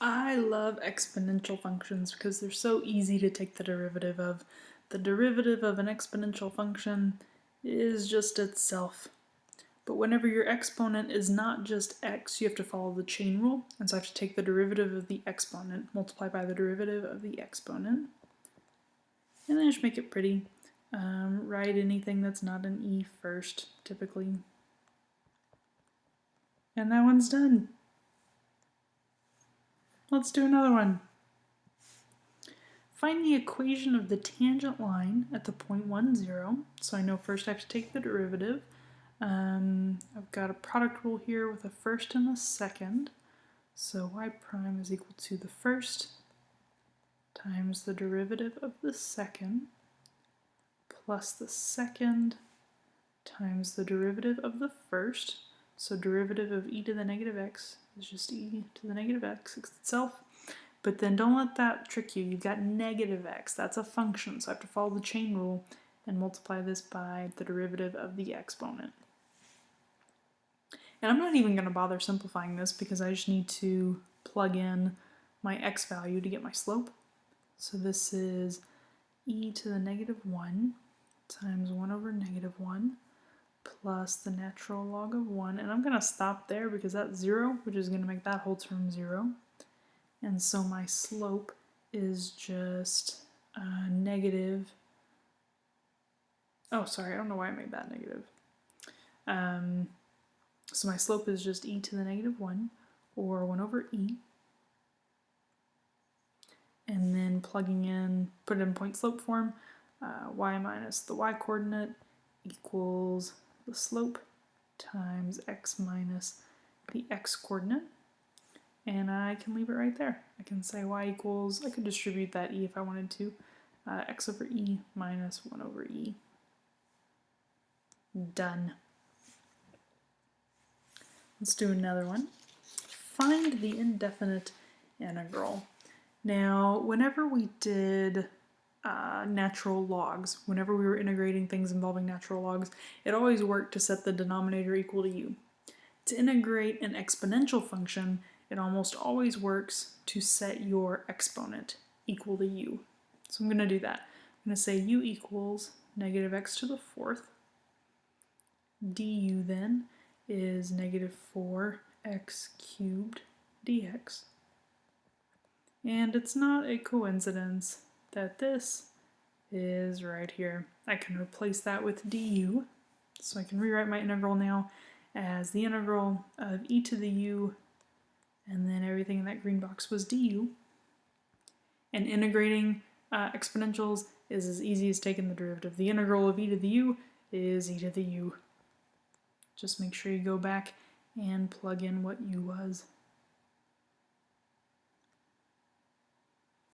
I love exponential functions because they're so easy to take the derivative of. The derivative of an exponential function is just itself. But whenever your exponent is not just x, you have to follow the chain rule. And so I have to take the derivative of the exponent, multiply by the derivative of the exponent. And then just make it pretty. Write anything that's not an e first, typically. And that one's done. Let's do another one. Find the equation of the tangent line at the point 1, 0. So I know first I have to take the derivative. I've got a product rule here with a first and a second. So y prime is equal to the first times the derivative of the second plus the second times the derivative of the first. So derivative of e to the negative x is just e to the negative x itself. But then don't let that trick you. You've got negative x. That's a function, so I have to follow the chain rule and multiply this by the derivative of the exponent. And I'm not even going to bother simplifying this because I just need to plug in my x value to get my slope. So this is e to the negative 1 times 1 over negative 1 plus the natural log of 1. And I'm going to stop there because that's 0, which is going to make that whole term 0. And so my slope is just negative. Oh, sorry, I don't know why I made that negative. So my slope is just e to the negative 1, or 1 over e. And then plugging in, put it in point slope form, y minus the y coordinate equals the slope times x minus the x coordinate. And I can leave it right there. I can say y equals, I could distribute that e if I wanted to, x over e minus 1 over e. Done. Let's do another one. Find the indefinite integral. Now, whenever we did natural logs, whenever we were integrating things involving natural logs, it always worked to set the denominator equal to u. To integrate an exponential function, it almost always works to set your exponent equal to u. So I'm going to do that. I'm going to say u equals negative x to the fourth. Du then is negative 4x cubed dx. And it's not a coincidence that this is right here. I can replace that with du. So I can rewrite my integral now as the integral of e to the u, and then everything in that green box was du. And integrating exponentials is as easy as taking the derivative. The integral of e to the u is e to the u. Just make sure you go back and plug in what u was.